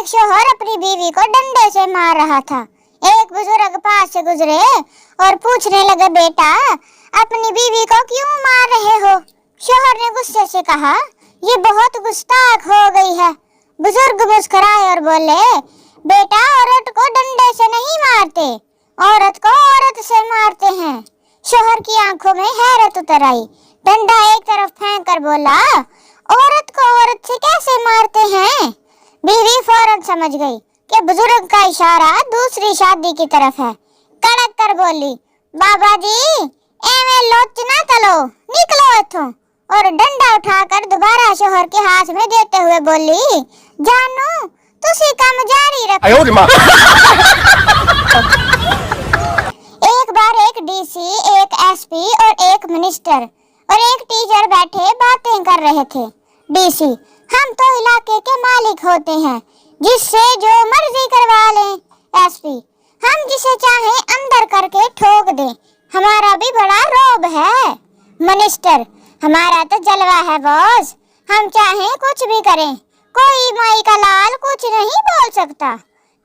एक शौहर अपनी बीवी को डंडे से मार रहा था। एक बुजुर्ग पास से गुजरे और पूछने लगे, बेटा अपनी बीवी को क्यों मार रहे हो? शौहर ने गुस्से से कहा, ये बहुत गुस्ताख हो गई है। बुजुर्ग मुस्कुराए और बोले, बेटा औरत को डंडे से नहीं मारते, औरत को औरत से मारते हैं। शौहर की आंखों में हैरत उतर आई। डंडा एक तरफ फेंक कर बोला, औरत को औरत से कैसे मारते हैं? बीवी फौरन समझ गई कि बुजुर्ग का इशारा दूसरी शादी की तरफ है। कड़क कर बोली, बाबा जी एवे लोच ना तलो, निकलो इथों। और डंडा उठाकर दोबारा शौहर के हाथ में देते हुए बोली, जानू तुसी काम जारी रखो। एक बार एक डीसी, एक एसपी और एक मिनिस्टर और एक टीचर बैठे बातें कर रहे थे। डीसी, हम तो इलाके के मालिक होते हैं, जिससे जो मर्जी करवा लें। एसपी, हम जिसे चाहे अंदर करके ठोक दें, हमारा भी बड़ा रोब है। मिनिस्टर, हमारा तो जलवा है बॉस, हम चाहे कुछ भी करें, कोई माई का लाल कुछ नहीं बोल सकता।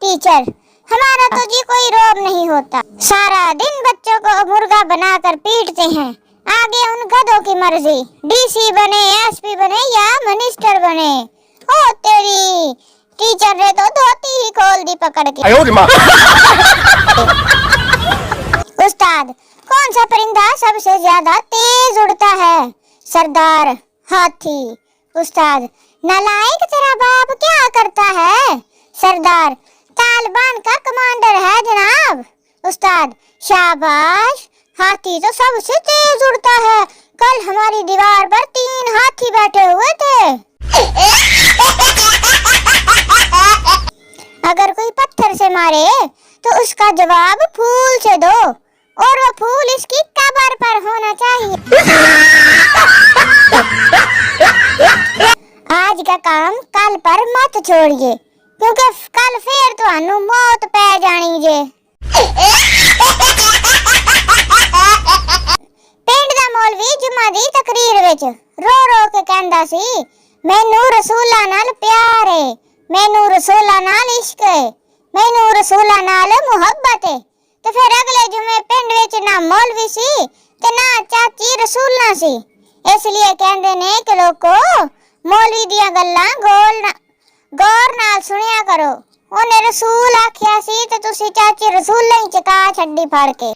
टीचर, हमारा तो जी कोई रोब नहीं होता, सारा दिन बच्चों को मुर्गा बनाकर पीटते हैं, आगे उन गधों की मर्जी, डीसी बने, एसपी बने या मिनिस्टर बने। ओ तेरी, टीचर ने तो धोती ही खोल दी पकड़ के। उस्ताद, कौन सा परिंदा सबसे ज्यादा तेज उड़ता है? सरदार, हाथी। उस्ताद, नालायक तेरा बाप क्या करता है? सरदार, तालिबान का कमांडर है जनाब। उस्ताद, शाबाश, हाथी तो सबसे तेज उड़ता है। कल हमारी दीवार पर 3 हाथी बैठे हुए थे। अगर कोई पत्थर से मारे तो उसका जवाब फूल से दो, और वो फूल इसकी कब्र पर होना चाहिए। आज का काम कल पर मत छोड़िए, क्योंकि कल फिर तुहानू मौत पै जानी जे। पिंड दा मौलवी जुम्मा दी तकरीर विच रो रो के कहंदा सी, मैनू रसूला नाल प्यार है, मैनू रसूला नाल इश्क है, मैनू रसूला नाल मुहब्बत है। ते फिर अगले जुमे पिंड विच ना मौलवी सी ते ना चाची रसूला सी। इसलिए कहंदे ने कि लोको मौलवी दियां गल्लां गौर नाल सुनिया करो। ओने रसूल आखिया सी ते तुसी चाची रसूल ही चका छड्डी फाड़ के।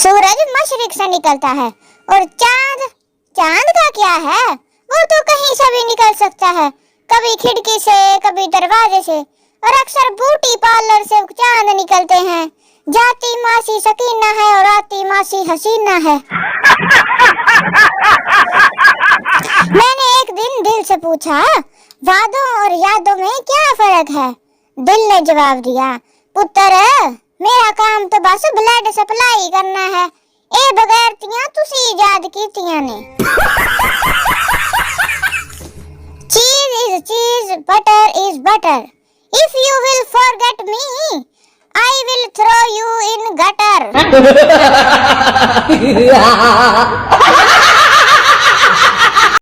सूरज मशरिक से निकलता है और चांद का क्या है? वो तो कहीं से भी निकल सकता है, कभी खिड़की से, कभी दरवाजे से, और अक्सर ब्यूटी पार्लर से चांद निकलते हैं। जाती मासी सकीना है और आती मासी हसीना है। मैंने एक दिन दिल से पूछा, वादों और यादों में क्या फर्क है? दिल ने जवाब दिया, पुत्र मेरा काम तो बस ब्लड सप्लाई करना है, ए बगैर तियां तुसी इजाद कीतियां ने। चीज इज चीज, butter is butter, if you will forget me, I will throw you in gutter।